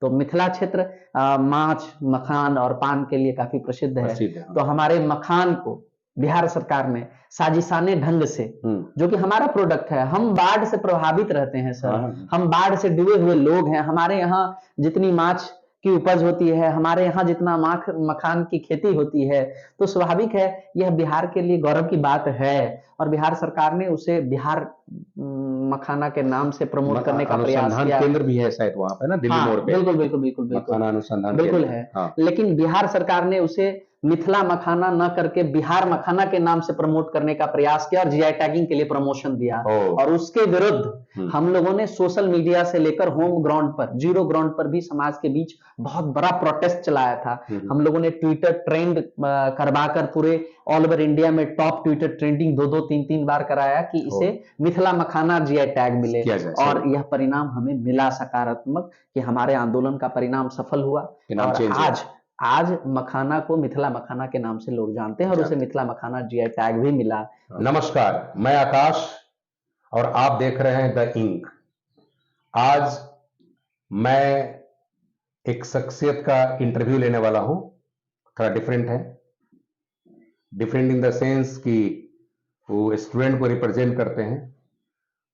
तो मिथिला क्षेत्र माछ, मखान और पान के लिए काफी प्रसिद्ध है। हाँ। तो हमारे मखान को बिहार सरकार ने साजिशाने ढंग से, जो कि हमारा प्रोडक्ट है, हम बाढ़ से प्रभावित रहते हैं सर, हम बाढ़ से डूबे हुए लोग हैं, हमारे यहाँ जितनी माछ की उपज होती है, हमारे यहाँ जितना मखान की खेती होती है, तो स्वाभाविक है यह बिहार के लिए गौरव की बात है। और बिहार सरकार ने उसे बिहार मखाना के नाम से प्रमोट करने का प्रयास किया। अनुसंधान केंद्र भी है शायद वहां पे ना, दिल्ली मोड़ पे। बिल्कुल बिल्कुल बिल्कुल बिल्कुल मखाना अनुसंधान बिल्कुल केंद्र है। हाँ। लेकिन बिहार सरकार ने उसे मिथिला मखाना न करके बिहार मखाना के नाम से प्रमोट करने का प्रयास किया और जीआई टैगिंग के लिए प्रमोशन दिया। और उसके विरुद्ध हम लोगों ने सोशल मीडिया से लेकर होम ग्राउंड पर, जीरो ग्राउंड पर भी समाज के बीच बहुत बड़ा प्रोटेस्ट चलाया था। हम लोगों ने ट्विटर ट्रेंड करवाकर पूरे ऑल ओवर इंडिया में टॉप ट्विटर ट्रेंडिंग 2-2, 3-3 बार कराया कि इसे मिथिला मखाना जीआई टैग मिले। और यह परिणाम हमें मिला सकारात्मक, कि हमारे आंदोलन का परिणाम सफल हुआ। और आज मखाना को मिथिला मखाना के नाम से लोग जानते हैं और उसे मिथिला मखाना जीआई टैग भी मिला। नमस्कार, मैं आकाश और आप देख रहे हैं द इंक। आज मैं एक शख्सियत का इंटरव्यू लेने वाला हूं। थोड़ा डिफरेंट है, डिफरेंट इन द सेंस कि वो स्टूडेंट को रिप्रेजेंट करते हैं।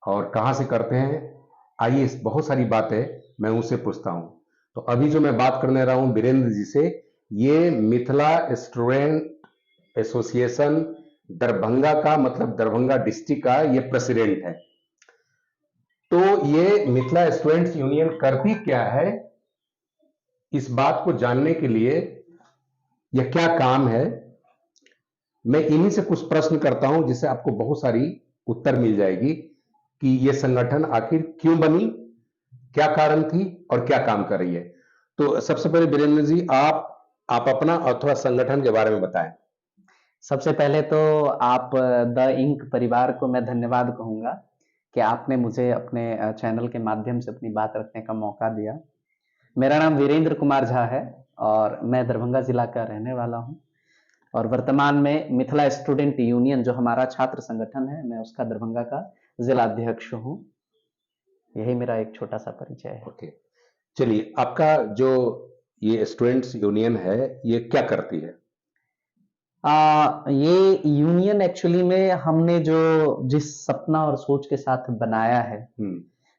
और कहां से करते हैं, आइए बहुत सारी बातें मैं उनसे पूछता हूं। तो अभी जो मैं बात करने रहा हूं वीरेंद्र जी से, ये मिथिला स्टूडेंट एसोसिएशन दरभंगा का, मतलब दरभंगा डिस्ट्रिक्ट का ये प्रेसिडेंट है। तो ये मिथिला स्टूडेंट्स यूनियन करती क्या है, इस बात को जानने के लिए यह क्या काम है, मैं इन्हीं से कुछ प्रश्न करता हूं जिससे आपको बहुत सारी उत्तर मिल जाएगी कि यह संगठन आखिर क्यों बनी, क्या कारण थी और क्या काम कर रही है। तो सबसे पहले वीरेंद्र जी, आप अपना अथवा संगठन के बारे में बताएं। सबसे पहले तो आप द इंक परिवार को मैं धन्यवाद कहूंगा कि आपने मुझे अपने चैनल के माध्यम से अपनी बात रखने का मौका दिया। मेरा नाम वीरेंद्र कुमार झा है और मैं दरभंगा जिला का रहने वाला हूं और वर्तमान में मिथिला स्टूडेंट यूनियन, जो हमारा छात्र संगठन है, मैं उसका दरभंगा का जिला अध्यक्ष हूं। यही मेरा एक छोटा सा परिचय है। ओके, चलिए, आपका जो ये स्टूडेंट्स यूनियन है ये क्या करती है? ये यूनियन एक्चुअली में हमने जिस सपना और सोच के साथ बनाया है,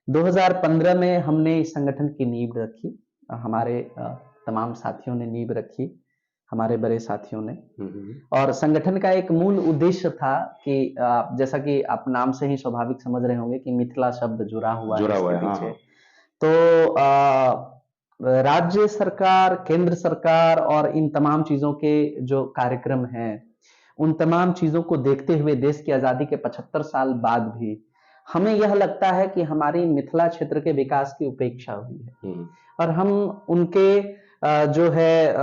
2015 में हमने इस संगठन की नींव रखी। हमारे तमाम साथियों ने नींव रखी, हमारे बड़े साथियों ने। और संगठन का एक मूल उद्देश्य था कि जैसा कि आप नाम से ही स्वाभाविक समझ रहे होंगे कि मिथिला शब्द जुड़ा हुआ है इसके पीछे। तो राज्य सरकार, केंद्र सरकार और इन तमाम चीजों के जो कार्यक्रम हैं, उन तमाम चीजों को देखते हुए देश की आजादी के 75 साल बाद भी हमें यह लगता है कि हमारी मिथिला क्षेत्र के विकास की उपेक्षा हुई है और हम उनके जो है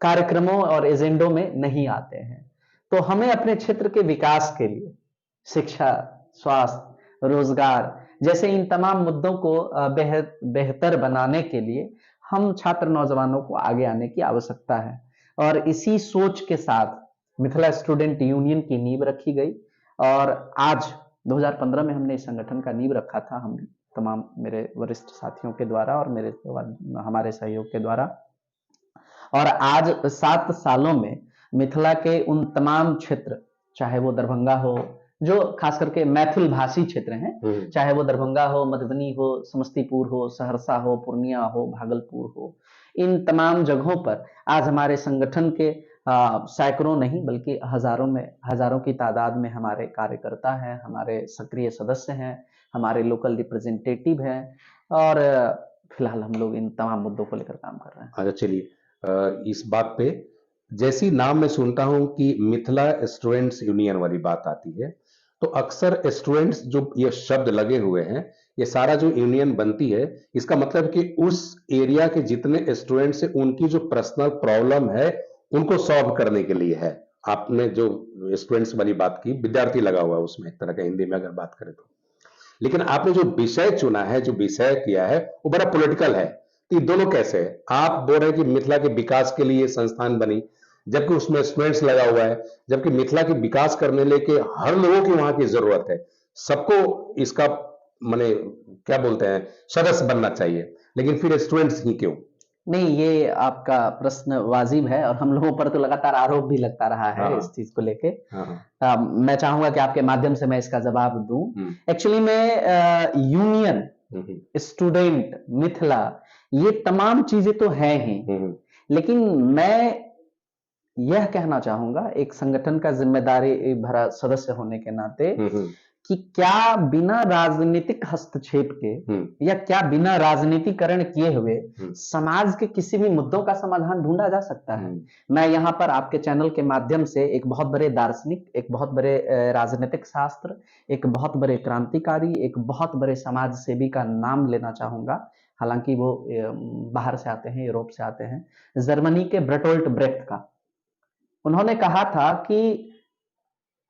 कार्यक्रमों और एजेंडों में नहीं आते हैं। तो हमें अपने क्षेत्र के विकास के लिए शिक्षा, स्वास्थ्य, रोजगार जैसे इन तमाम मुद्दों को बेहतर बनाने के लिए हम छात्र नौजवानों को आगे आने की आवश्यकता है। और इसी सोच के साथ मिथिला स्टूडेंट यूनियन की नींव रखी गई और आज 2015 में हमने इस संगठन का नींव रखा था, हम तमाम मेरे वरिष्ठ साथियों के द्वारा और हमारे सहयोग के द्वारा। और आज 7 सालों में मिथिला के उन तमाम क्षेत्र, चाहे वो दरभंगा हो, जो खास करके मैथिल भाषी क्षेत्र हैं, चाहे वो दरभंगा हो, मधुबनी हो, समस्तीपुर हो, सहरसा हो, पूर्णिया हो, भागलपुर हो, इन तमाम जगहों पर आज हमारे संगठन के सैकड़ों नहीं बल्कि हजारों की तादाद में हमारे कार्यकर्ता हैं, हमारे सक्रिय सदस्य हैं, हमारे लोकल रिप्रेजेंटेटिव हैं और फिलहाल हम लोग इन तमाम मुद्दों को लेकर काम कर रहे हैं। अच्छा, चलिए, इस बात पे जैसी नाम में सुनता हूं कि मिथिला स्टूडेंट्स यूनियन वाली बात आती है, तो अक्सर स्टूडेंट्स जो ये शब्द लगे हुए हैं, ये सारा जो यूनियन बनती है, इसका मतलब कि उस एरिया के जितने स्टूडेंट्स हैं उनकी जो पर्सनल प्रॉब्लम है उनको सॉल्व करने के लिए है। आपने जो स्टूडेंट्स वाली बात की, विद्यार्थी लगा हुआ है उसमें, एक तरह का हिंदी में अगर बात करें तो। लेकिन आपने जो विषय चुना है, जो विषय किया है, वो बड़ा पॉलिटिकल है। तो ये दोनों कैसे है? आप बोल रहे हैं कि मिथिला के विकास के लिए संस्थान बनी, जबकि उसमें स्टूडेंट्स लगा हुआ है, जबकि मिथिला के विकास करने लेके हर लोगों की वहां की जरूरत है, सबको इसका माने क्या बोलते हैं, सदस्य बनना चाहिए, लेकिन फिर स्टूडेंट्स ही क्यों? नहीं, ये आपका प्रश्न वाजिब है और हम लोगों पर तो लगातार आरोप भी लगता रहा है इस चीज को लेके। मैं चाहूंगा कि आपके माध्यम से मैं इसका जवाब दूं। एक्चुअली में यूनियन, स्टूडेंट, मिथिला, ये तमाम चीजें तो हैं ही, लेकिन मैं यह कहना चाहूंगा एक संगठन का जिम्मेदारी भरा सदस्य होने के नाते कि क्या बिना राजनीतिक हस्तक्षेप के या क्या बिना राजनीतिकरण किए हुए समाज के किसी भी मुद्दों का समाधान ढूंढा जा सकता है। मैं यहाँ पर आपके चैनल के माध्यम से एक बहुत बड़े दार्शनिक, एक बहुत बड़े राजनीतिक शास्त्र, एक बहुत बड़े क्रांतिकारी, एक बहुत बड़े समाज सेवी का नाम लेना चाहूंगा। हालांकि वो बाहर से आते हैं, यूरोप से आते हैं, जर्मनी के ब्रेटोल्ट ब्रेख्ट का। उन्होंने कहा था कि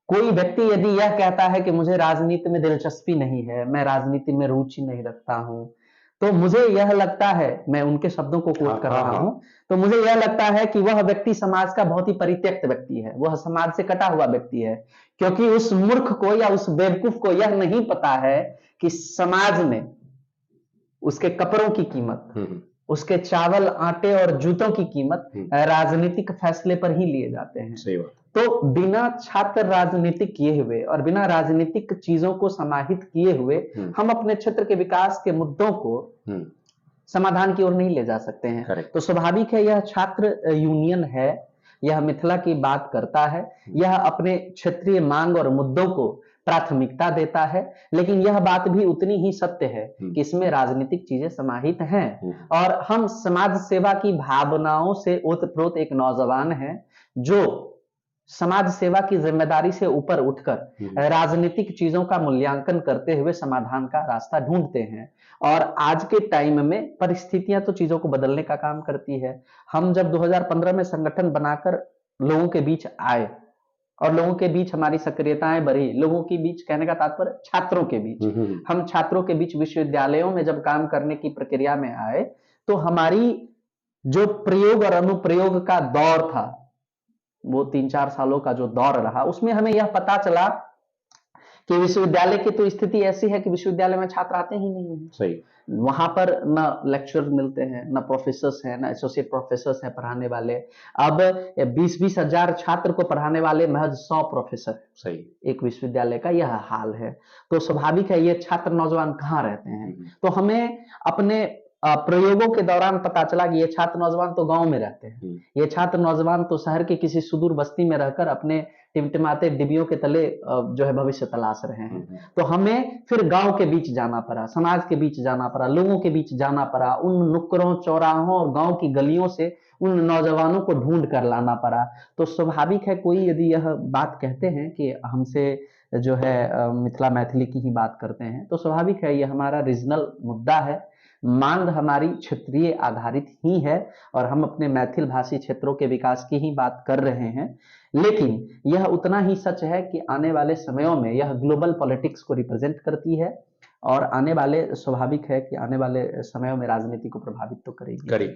कोई व्यक्ति यदि यह कहता है कि मुझे राजनीति में दिलचस्पी नहीं है, मैं राजनीति में रुचि नहीं रखता हूं, तो मुझे यह लगता है, मैं उनके शब्दों को कोट कर रहा हूं, तो मुझे यह लगता है कि वह व्यक्ति समाज का बहुत ही परित्यक्त व्यक्ति है, वह समाज से कटा हुआ व्यक्ति है, क्योंकि उस मूर्ख को या उस बेवकूफ को यह नहीं पता है कि समाज में उसके कपड़ों की कीमत, उसके चावल, आटे और जूतों की कीमत राजनीतिक फैसले पर ही लिए जाते हैं। सही बात। तो बिना छात्र राजनीतिक किए हुए और बिना राजनीतिक चीजों को समाहित किए हुए हम अपने क्षेत्र के विकास के मुद्दों को समाधान की ओर नहीं ले जा सकते हैं। Correct. तो स्वाभाविक है यह छात्र यूनियन है, यह मिथिला की बात करता है, यह अपने क्षेत्रीय मांग और मुद्दों को प्राथमिकता देता है, लेकिन यह बात भी उतनी ही सत्य है कि इसमें राजनीतिक चीजें समाहित हैं। और हम समाज सेवा की भावनाओं से ओतप्रोत एक नौजवान है जो समाज सेवा की जिम्मेदारी से ऊपर उठकर राजनीतिक चीजों का मूल्यांकन करते हुए समाधान का रास्ता ढूंढते हैं। और आज के टाइम में परिस्थितियां तो चीजों को बदलने का काम करती है। हम जब 2015 में संगठन बनाकर लोगों के बीच आए और लोगों के बीच हमारी सक्रियताएं बढ़ी, लोगों के बीच कहने का तात्पर्य छात्रों के बीच, हम छात्रों के बीच विश्वविद्यालयों में जब काम करने की प्रक्रिया में आए, तो हमारी जो प्रयोग और अनुप्रयोग का दौर था, वो 3-4 सालों का जो दौर रहा, उसमें हमें यह पता चला कि विश्वविद्यालय की तो स्थिति ऐसी है कि विश्वविद्यालय में छात्र आते ही नहीं है। सही। वहां पर न लेक्चर मिलते हैं, न प्रोफेसर्स हैं, न एसोसिएट प्रोफेसर्स हैं पढ़ाने वाले। अब 20-20 हजार छात्र को पढ़ाने वाले महज 100 प्रोफेसर। सही। एक विश्वविद्यालय का यह हाल है। तो स्वाभाविक है ये छात्र नौजवान कहाँ रहते हैं। तो हमें अपने प्रयोगों के दौरान पता चला कि ये छात्र नौजवान तो गांव में रहते हैं, ये छात्र नौजवान तो शहर के किसी सुदूर बस्ती में रहकर अपने टिमटिमाते डिबियों के तले जो है भविष्य तलाश रहे हैं। तो हमें फिर गांव के बीच जाना पड़ा, समाज के बीच जाना पड़ा, लोगों के बीच जाना पड़ा, उन नुक्करों, चौराहों और गांव की गलियों से उन नौजवानों को ढूंढ कर लाना पड़ा। तो स्वाभाविक है कोई यदि यह बात कहते हैं कि हमसे जो है मिथिला मैथिली की ही बात करते हैं, तो स्वाभाविक है यह हमारा रीजनल मुद्दा है, मांग हमारी क्षेत्रीय आधारित ही है और हम अपने मैथिल भाषी क्षेत्रों के विकास की ही बात कर रहे हैं। लेकिन यह उतना ही सच है कि आने वाले समयों में यह ग्लोबल पॉलिटिक्स को रिप्रेजेंट करती है और आने वाले, स्वाभाविक है कि आने वाले समयों में राजनीति को प्रभावित तो करेगी।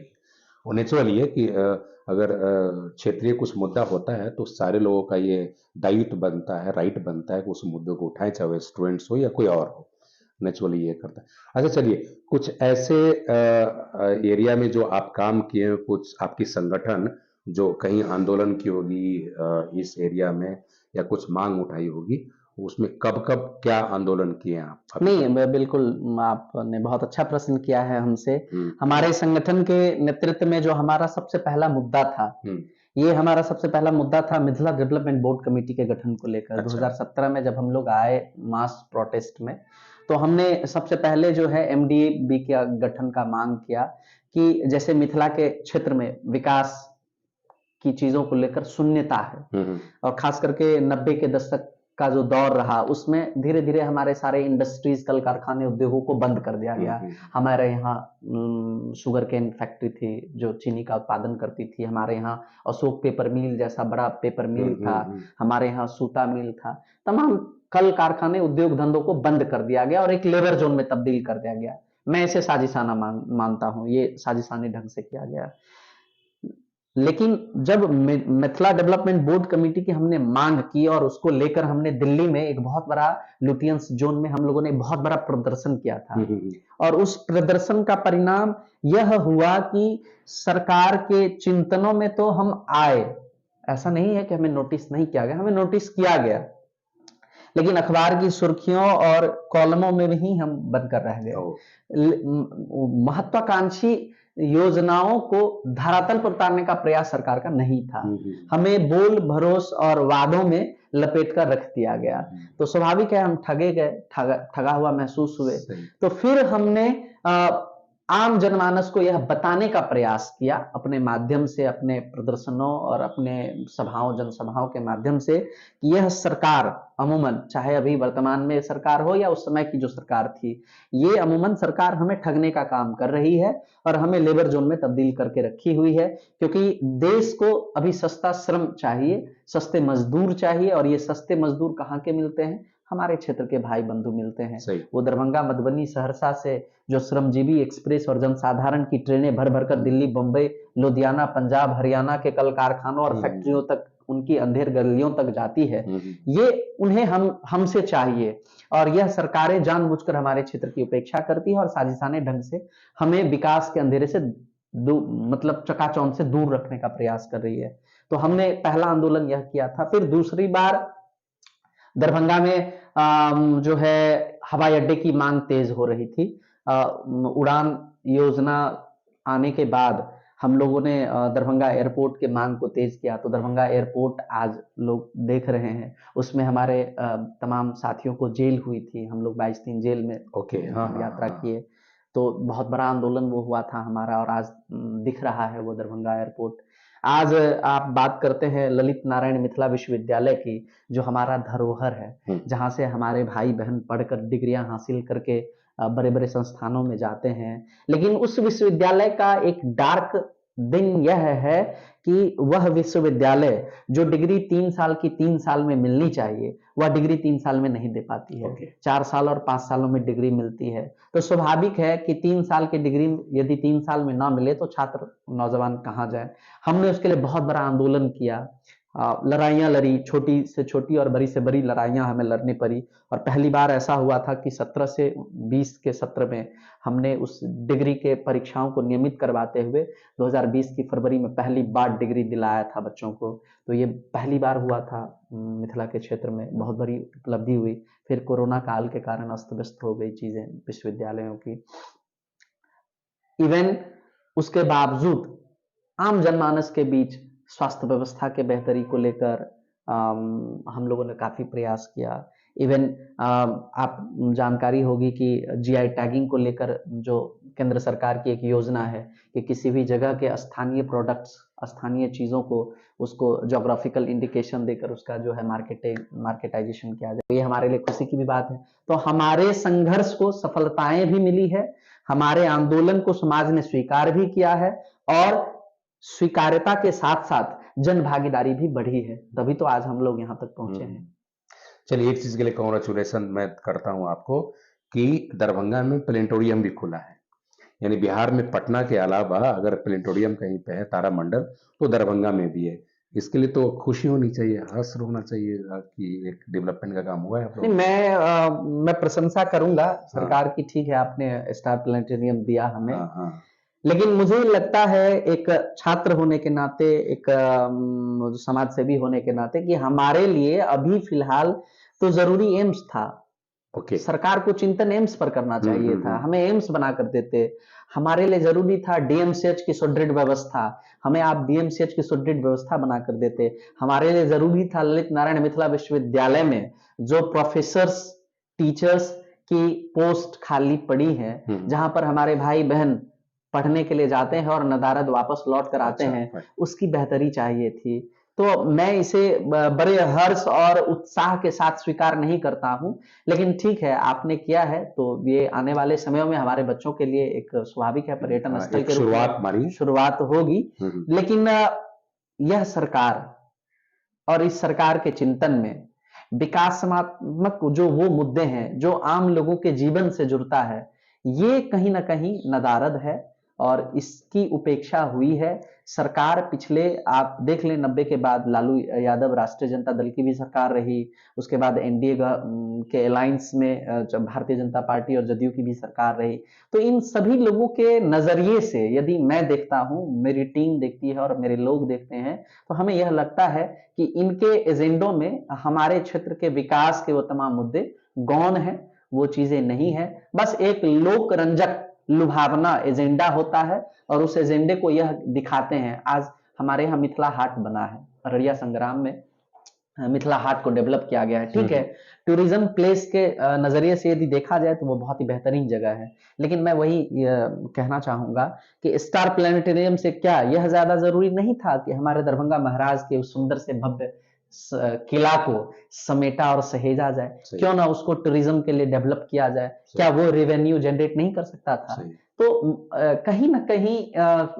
और नेचुरल ये कि अगर क्षेत्रीय कुछ मुद्दा होता है तो सारे लोगों का ये दायित्व बनता है, राइट बनता है कि उस मुद्दे को उठाएं, चाहे स्टूडेंट्स हो या कोई और हो। नेचुरली ये करता है। अच्छा चलिए, कुछ ऐसे एरिया में जो आप काम किए, कुछ आपकी संगठन जो कहीं आंदोलन की होगी इस एरिया में या कुछ मांग उठाई होगी, उसमें कब कब क्या आंदोलन किए आप? नहीं, बिल्कुल, आपने बहुत अच्छा प्रश्न किया है हमसे। हमारे संगठन के नेतृत्व में जो हमारा सबसे पहला मुद्दा था, ये हमारा सबसे पहला मुद्दा था मिथिला डेवलपमेंट बोर्ड कमेटी के गठन को लेकर। अच्छा। 2017 में जब हम लोग आए मास प्रोटेस्ट में, तो हमने सबसे पहले जो है MDB के गठन का मांग किया कि जैसे मिथिला के क्षेत्र में विकास की चीजों को लेकर शून्यता है और खास करके 90 के दशक का जो दौर रहा, उसमें धीरे धीरे हमारे सारे इंडस्ट्रीज, कल कारखाने, उद्योगों को बंद कर दिया गया। हमारे यहाँ शुगर केन फैक्ट्री थी जो चीनी का उत्पादन करती थी, हमारे यहाँ अशोक पेपर मिल जैसा बड़ा पेपर मिल था, हमारे यहाँ सूता मिल था, तमाम कल कारखाने, उद्योग धंधों को बंद कर दिया गया और एक लेबर जोन में तब्दील कर दिया गया। मैं इसे साजिशाना मानता हूँ, ये साजिशानी ढंग से किया गया। लेकिन जब मिथिला डेवलपमेंट बोर्ड कमेटी की हमने मांग की और उसको लेकर हमने दिल्ली में एक बहुत बड़ा लुटियंस जोन में हम लोगों ने बहुत बड़ा प्रदर्शन किया था, और उस प्रदर्शन का परिणाम यह हुआ कि सरकार के चिंतनों में तो हम आए, ऐसा नहीं है कि हमें नोटिस नहीं किया गया, हमें नोटिस किया गया, लेकिन अखबार की सुर्खियों और कॉलमों में ही हम बनकर रह गए। महत्वाकांक्षी योजनाओं को धरातल पर उतारने का प्रयास सरकार का नहीं था, हमें बोल भरोस और वादों में लपेट कर रख दिया गया। तो स्वाभाविक है हम ठगे गए, ठगा हुआ महसूस हुए। तो फिर हमने आम जनमानस को यह बताने का प्रयास किया अपने माध्यम से, अपने प्रदर्शनों और अपने सभाओं जनसभाओं के माध्यम से, कि यह सरकार अमूमन, चाहे अभी वर्तमान में सरकार हो या उस समय की जो सरकार थी, ये अमूमन सरकार हमें ठगने का काम कर रही है और हमें लेबर जोन में तब्दील करके रखी हुई है, क्योंकि देश को अभी सस्ता श्रम चाहिए, सस्ते मजदूर चाहिए, और ये सस्ते मजदूर कहाँ के मिलते हैं? हमारे क्षेत्र के भाई बंधु मिलते हैं। वो दरभंगा, मधुबनी, सहरसा से जो श्रमजीवी एक्सप्रेस और जनसाधारण की ट्रेनें भर भर कर दिल्ली, बंबई, लुधियाना, पंजाब, हरियाणा के कल कारखानों और फैक्ट्रियों तक, उनकी अंधेर गलियों तक जाती है, ये उन्हें हमसे चाहिए, और यह सरकारें जानबूझकर हमारे क्षेत्र की उपेक्षा करती है और साजिशाने ढंग से हमें विकास के अंधेरे से मतलब चकाचौंध से दूर रखने का प्रयास कर रही है। तो हमने पहला आंदोलन यह किया था। फिर दूसरी बार दरभंगा में जो है हवाई अड्डे की मांग तेज हो रही थी। उड़ान योजना आने के बाद हम लोगों ने दरभंगा एयरपोर्ट के मांग को तेज किया, तो दरभंगा एयरपोर्ट आज लोग देख रहे हैं, उसमें हमारे तमाम साथियों को जेल हुई थी, हम लोग 22 दिन जेल में यात्रा किए, तो बहुत बड़ा आंदोलन वो हुआ था हमारा, और आज दिख रहा है वो दरभंगा एयरपोर्ट। आज आप बात करते हैं ललित नारायण मिथिला विश्वविद्यालय की, जो हमारा धरोहर है, जहां से हमारे भाई बहन पढ़कर डिग्रियां हासिल करके बड़े बड़े संस्थानों में जाते हैं, लेकिन उस विश्वविद्यालय का एक डार्क दिन यह है कि वह विश्वविद्यालय जो डिग्री 3 साल की 3 साल में मिलनी चाहिए, वह डिग्री 3 साल में नहीं दे पाती है। 4 साल और 5 सालों में डिग्री मिलती है। तो स्वाभाविक है कि 3 साल की डिग्री यदि 3 साल में ना मिले तो छात्र नौजवान कहाँ जाए। हमने उसके लिए बहुत बड़ा आंदोलन किया, लड़ाइयां लड़ी, छोटी से छोटी और बड़ी से बड़ी लड़ाइयां हमें लड़नी पड़ी, और पहली बार ऐसा हुआ था कि 17 से 20 के सत्र में हमने उस डिग्री के परीक्षाओं को नियमित करवाते हुए 2020 की फरवरी में पहली बार डिग्री दिलाया था बच्चों को। तो ये पहली बार हुआ था मिथिला के क्षेत्र में, बहुत बड़ी उपलब्धि हुई। फिर कोरोना काल के कारण अस्त व्यस्त हो गई चीजें विश्वविद्यालयों की। इवन उसके बावजूद आम जनमानस के बीच स्वास्थ्य व्यवस्था के बेहतरी को लेकर हम लोगों ने काफी प्रयास किया। इवन आप जानकारी होगी कि जीआई टैगिंग को लेकर जो केंद्र सरकार की एक योजना है कि किसी भी जगह के स्थानीय प्रोडक्ट्स, स्थानीय चीजों को, उसको ज्योग्राफिकल इंडिकेशन देकर उसका जो है मार्केटाइजेशन किया जाए, ये हमारे लिए खुशी की भी बात है। तो हमारे संघर्ष को सफलताएं भी मिली है, हमारे आंदोलन को समाज ने स्वीकार भी किया है, और स्वीकार्यता के साथ साथ जन भागीदारी भी बढ़ी है, तभी तो आज हम लोग यहाँ तक पहुंचे हैं। चलिए, एक चीज के लिए कांग्रेचुलेशन मैं करता हूं आपको कि दरभंगा में प्लेनेटोरियम भी खुला है, यानी बिहार में पटना के अलावा अगर प्लेनेटोरियम कहीं पे है तारामंडल, तो दरभंगा में भी है। इसके लिए तो खुशी होनी चाहिए, हर्ष होना चाहिए कि एक डेवलपमेंट का काम हुआ है। नहीं, मैं प्रशंसा करूंगा सरकार की, ठीक है आपने स्टार प्लेनेटोरियम दिया हमें, लेकिन मुझे लगता है एक छात्र होने के नाते, एक समाज सेवी होने के नाते, कि हमारे लिए अभी फिलहाल तो जरूरी एम्स था। सरकार को चिंतन एम्स पर करना चाहिए था, हमें एम्स बना कर देते। हमारे लिए जरूरी था डीएमसीएच की सुदृढ़ व्यवस्था, हमें आप डीएमसीएच की सुदृढ़ व्यवस्था बना कर देते। हमारे लिए जरूरी था ललित नारायण मिथिला विश्वविद्यालय में जो प्रोफेसर्स, टीचर्स की पोस्ट खाली पड़ी है, जहां पर हमारे भाई बहन पढ़ने के लिए जाते हैं और नदारद वापस लौट कर आते हैं, उसकी बेहतरी चाहिए थी। तो मैं इसे बड़े हर्ष और उत्साह के साथ स्वीकार नहीं करता हूं, लेकिन ठीक है आपने किया है, तो ये आने वाले समयों में हमारे बच्चों के लिए एक स्वाभाविक है, पर्यटन स्थल के रूप में शुरुआत होगी। लेकिन यह सरकार और इस सरकार के चिंतन में विकासात्मक जो वो मुद्दे हैं जो आम लोगों के जीवन से जुड़ता है, ये कहीं ना कहीं नदारद है, और इसकी उपेक्षा हुई है। सरकार पिछले आप देख लें 90 के बाद लालू यादव राष्ट्रीय जनता दल की भी सरकार रही, उसके बाद एनडीए के अलायंस में जब भारतीय जनता पार्टी और जदयू की भी सरकार रही। तो इन सभी लोगों के नजरिए से यदि मैं देखता हूं, मेरी टीम देखती है और मेरे लोग देखते हैं, तो हमें यह लगता है कि इनके एजेंडों में हमारे क्षेत्र के विकास के वो तमाम मुद्दे गौण हैं, वो चीजें नहीं है। बस एक लोक रंजक लुभावना एजेंडा होता है और उस एजेंडे को यह दिखाते हैं। आज हमारे यहाँ मिथिला हाट बना है, अररिया संग्राम में मिथिला हाट को डेवलप किया गया है, ठीक है। टूरिज्म प्लेस के नजरिए से यदि देखा जाए तो वो बहुत ही बेहतरीन जगह है, लेकिन मैं वही कहना चाहूंगा कि स्टार प्लेनेटेरियम से क्या यह ज्यादा जरूरी नहीं था कि हमारे दरभंगा महाराज के उस सुंदर से भव्य किला को समेटा और सहेजा जाए? क्यों ना उसको टूरिज्म के लिए डेवलप किया जाए? क्या वो रेवेन्यू जनरेट नहीं कर सकता था? तो कहीं ना कहीं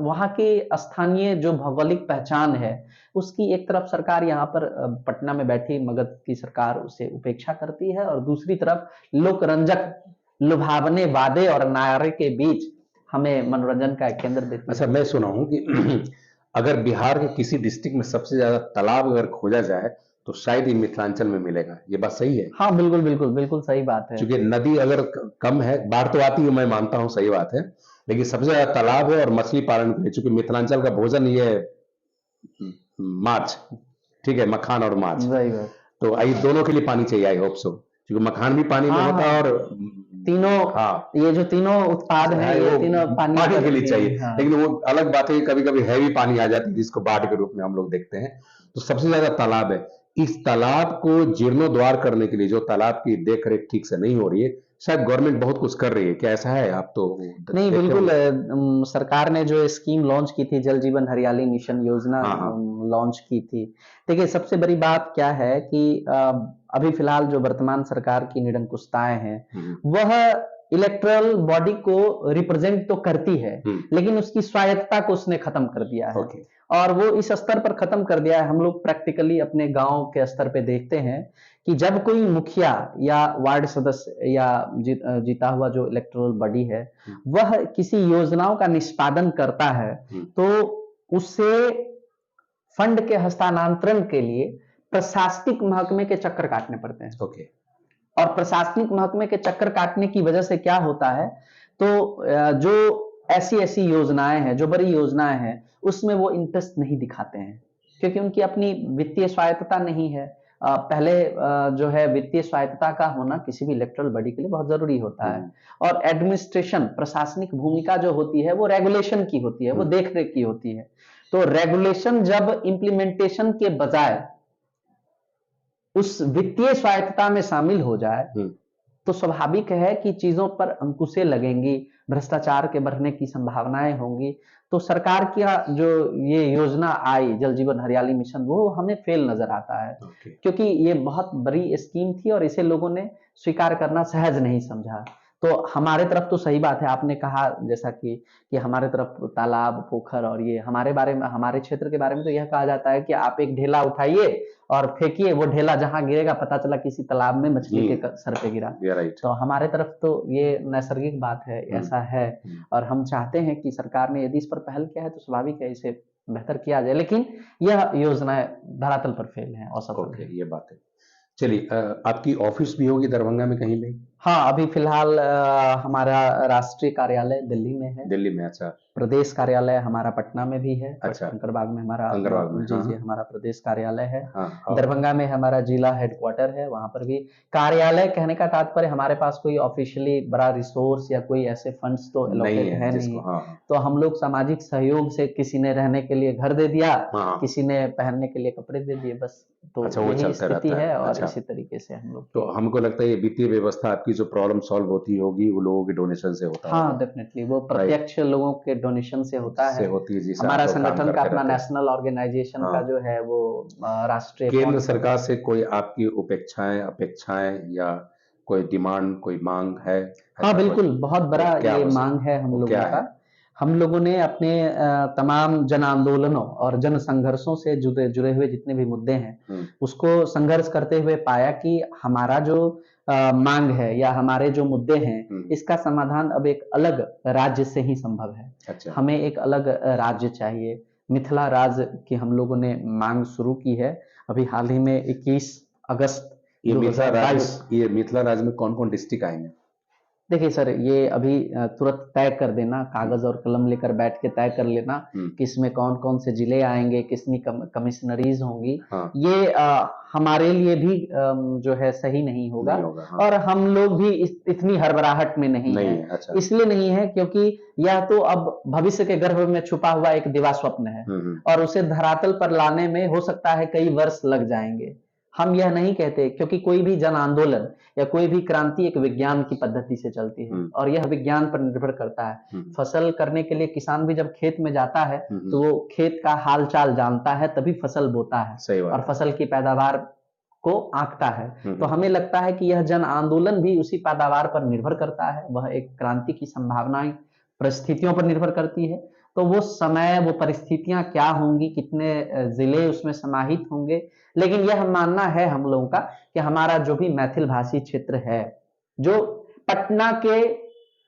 वहां की स्थानीय जो भौगोलिक पहचान है उसकी एक तरफ सरकार यहाँ पर पटना में बैठी मगध की सरकार उसे उपेक्षा करती है, और दूसरी तरफ लोकरंजक लुभावने वादे और नारे के बीच हमें मनोरंजन का एक केंद्र देती है। अच्छा, मैं सुना हूं कि अगर बिहार के किसी डिस्ट्रिक्ट में सबसे ज्यादा तालाब अगर खोजा जाए तो शायद ये मिथिलांचल में मिलेगा, ये बात सही है? हाँ बिल्कुल बिल्कुल बिल्कुल सही बात है। क्योंकि नदी अगर कम है, बाढ़ तो आती है, मैं मानता हूँ, सही बात है, लेकिन सबसे ज्यादा तालाब है और मछली पालन के लिए, चूंकि मिथिलांचल का भोजन ये है माछ, ठीक है, मखान और माछ, तो आई दोनों के लिए पानी चाहिए, आई होप सो, क्योंकि मखान भी पानी में होता है और तीनों, ये जो तीनों उत्पाद हैं ये तीनों पानी के लिए चाहिए। लेकिन वो अलग बात है, कभी कभी हैवी पानी आ जाती है जिसको बाढ़ के रूप में हम लोग देखते हैं। तो सबसे ज्यादा तालाब है, इस तालाब को जीर्णोद्वार करने के लिए, जो तालाब की देख रेख ठीक से नहीं हो रही है, शायद गवर्नमेंट बहुत कुछ कर रही है, क्या ऐसा है? आप तो नहीं, बिल्कुल सरकार ने जो स्कीम लॉन्च की थी, जल जीवन हरियाली मिशन योजना लॉन्च की थी। देखिए सबसे बड़ी बात क्या है कि अभी फिलहाल जो वर्तमान सरकार की निरंकुशताएं हैं वह इलेक्टोरल बॉडी को रिप्रेजेंट तो करती है, लेकिन उसकी स्वायत्तता को उसने खत्म कर दिया है। और वो इस स्तर पर खत्म कर दिया है, हम लोग प्रैक्टिकली अपने गांव के स्तर पे देखते हैं कि जब कोई मुखिया या वार्ड सदस्य या जीता हुआ जो इलेक्टोरल बॉडी है वह किसी योजनाओं का निष्पादन करता है तो उससे फंड के हस्तांतरण के लिए प्रशासनिक महकमे के चक्कर काटने पड़ते हैं। और प्रशासनिक महकमे के चक्कर काटने की वजह से क्या होता है, तो जो ऐसी योजनाएं हैं, जो बड़ी योजनाएं हैं, उसमें वो इंटरेस्ट नहीं दिखाते हैं क्योंकि उनकी अपनी वित्तीय स्वायत्तता नहीं है। पहले जो है वित्तीय स्वायत्तता का होना किसी भी इलेक्टोरल बॉडी के लिए बहुत जरूरी होता है। और एडमिनिस्ट्रेशन, प्रशासनिक भूमिका जो होती है वो रेगुलेशन की होती है, वो देख रेख की होती है। तो रेगुलेशन जब इम्प्लीमेंटेशन के बजाय उस वित्तीय स्वायत्तता में शामिल हो जाए तो स्वाभाविक है कि चीजों पर अंकुशें लगेंगी, भ्रष्टाचार के बढ़ने की संभावनाएं होंगी। तो सरकार की जो ये योजना आई जल जीवन हरियाली मिशन, वो हमें फेल नजर आता है क्योंकि ये बहुत बड़ी स्कीम थी और इसे लोगों ने स्वीकार करना सहज नहीं समझा। तो हमारे तरफ तो सही बात है, आपने कहा जैसा कि हमारे तरफ तालाब, पोखर और ये हमारे बारे में, हमारे क्षेत्र के बारे में तो यह कहा जाता है कि आप एक ढेला उठाइए और फेंकिए, वो ढेला जहां गिरेगा पता चला किसी तालाब में मछली के सर पे गिरा। तो हमारे तरफ तो ये नैसर्गिक बात है, ऐसा है। और हम चाहते हैं कि सरकार ने यदि इस पर पहल किया है तो स्वाभाविक है इसे बेहतर किया जाए, लेकिन यह योजनाएं धरातल पर फेल है, असफल है। ये बात है। चलिए, आपकी ऑफिस भी होगी दरभंगा में कहीं भी? हाँ, अभी फिलहाल हमारा राष्ट्रीय कार्यालय दिल्ली में है। दिल्ली में? अच्छा। प्रदेश कार्यालय हमारा पटना में भी है। अच्छा। कंकड़बाग में हमारा, जी, हमारा प्रदेश कार्यालय है। हाँ। दरभंगा में हमारा जिला हेडक्वार्टर है, वहां पर भी कार्यालय। कहने का तात्पर्य हमारे पास कोई ऑफिशियली बड़ा रिसोर्स या कोई ऐसे फंड्स तो एलोकेट है नहीं। तो हम लोग सामाजिक सहयोग से किसी ने रहने के लिए घर दे दिया, किसी ने पहनने के लिए कपड़े दे दिए, बस। तो यही स्थिति है और इसी तरीके से हम लोग। तो हमको लगता है ये वित्तीय व्यवस्था आपकी जो प्रॉब्लम सॉल्व होती होगी वो लोगों के डोनेशन से होता है। हाँ, डेफिनेटली वो प्रत्यक्ष लोगों के डोनेशन से होता है। हमारा संगठन का अपना नेशनल ऑर्गेनाइजेशन का जो है वो राष्ट्रीय। केंद्र सरकार से कोई आपकी उपेक्षाएं, अपेक्षाएं या कोई डिमांड, कोई मांग है? हाँ बिल्कुल, बहुत बड़ा ये मांग है हम लोगों का। हम लोगों ने अपने तमाम जन आंदोलनों और जन संघर्षों से जुड़े हुए जितने भी मुद्दे हैं, उसको संघर्ष करते हुए पाया कि हमारा जो मांग है या हमारे जो मुद्दे हैं, इसका समाधान अब एक अलग राज्य से ही संभव है। अच्छा। हमें एक अलग राज्य चाहिए। मिथिला राज की हम लोगों ने मांग शुरू की है। अभी हाल ही में 21 अगस्त ये 2022 मिथिला राज में कौन कौन डिस्ट्रिक्ट आएंगे? देखिए सर, ये अभी तुरंत तय कर देना, कागज और कलम लेकर बैठ के तय कर लेना कि इसमें कौन कौन से जिले आएंगे, कितनी कमिश्नरीज होंगी। हाँ। ये हमारे लिए भी जो है सही नहीं होगा, हाँ। और हम लोग भी इतनी हड़बड़ाहट में नहीं है। अच्छा। इसलिए नहीं है क्योंकि यह तो अब भविष्य के गर्भ में छुपा हुआ एक दिवा स्वप्न है, और उसे धरातल पर लाने में हो सकता है कई वर्ष लग जाएंगे। हम यह नहीं कहते, क्योंकि कोई भी जन आंदोलन या कोई भी क्रांति एक विज्ञान की पद्धति से चलती है, और यह विज्ञान पर निर्भर करता है। फसल करने के लिए किसान भी जब खेत में जाता है तो वो खेत का हाल चाल जानता है, तभी फसल बोता है और फसल की पैदावार को आंकता है। तो हमें लगता है कि यह जन आंदोलन भी उसी पैदावार पर निर्भर करता है। वह एक क्रांति की संभावनाएं परिस्थितियों पर निर्भर करती है। तो वो समय, वो परिस्थितियां क्या होंगी, कितने जिले उसमें समाहित होंगे, लेकिन यह मानना है हम लोगों का कि हमारा जो भी मैथिल भाषी क्षेत्र है, जो पटना के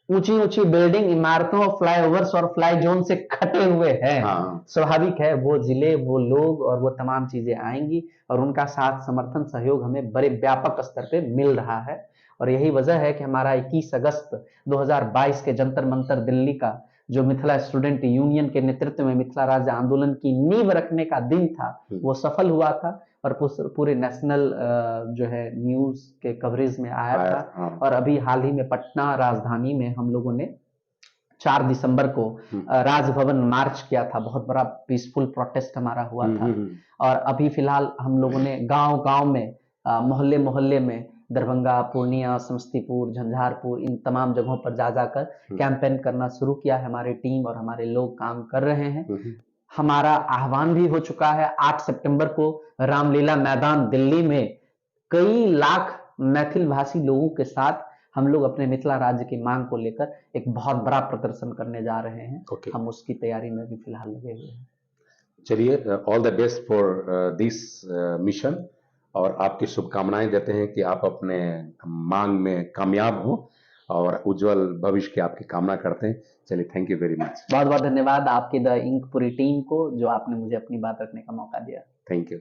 ऊंची ऊंची बिल्डिंग, इमारतों, फ्लाईओवर्स और फ्लाई जोन से खटे हुए हैं, स्वाभाविक है वो जिले, वो लोग और वो तमाम चीजें आएंगी, और उनका साथ, समर्थन, सहयोग हमें बड़े व्यापक स्तर पे मिल रहा है। और यही वजह है कि हमारा 21 अगस्त 2022 के जंतर मंतर दिल्ली का जो मिथिला स्टूडेंट यूनियन के नेतृत्व में मिथिला राज्य आंदोलन की नींव रखने का दिन था, वो सफल हुआ था, और पूरे नेशनल जो है न्यूज के कवरेज में आया था। और अभी हाल ही में पटना राजधानी में हम लोगों ने 4 दिसंबर को राजभवन मार्च किया था। बहुत बड़ा पीसफुल प्रोटेस्ट हमारा हुआ था। और अभी फिलहाल हम लोगों ने गांव-गांव में, मोहल्ले-मोहल्ले में, दरभंगा, पूर्णिया, समस्तीपुर, झंझारपुर, इन तमाम जगहों पर जा जाकर कैंपेन करना शुरू किया है। हमारी टीम और हमारे लोग काम कर रहे हैं। हमारा आह्वान भी हो चुका है। 8 सितंबर को रामलीला मैदान दिल्ली में कई लाख मैथिल भाषी लोगों के साथ हम लोग अपने मिथिला राज्य की मांग को लेकर एक बहुत बड़ा प्रदर्शन करने जा रहे हैं। हम उसकी तैयारी में भी फिलहाल लगे हुए हैं। चलिए, all the best for this mission, और आपकी शुभकामनाएं देते हैं कि आप अपने मांग में कामयाब हो और उज्जवल भविष्य की आपकी कामना करते हैं। चलिए, थैंक यू वेरी मच। बहुत बहुत धन्यवाद आपकी द इंक पूरी टीम को, जो आपने मुझे अपनी बात रखने का मौका दिया। Thank you.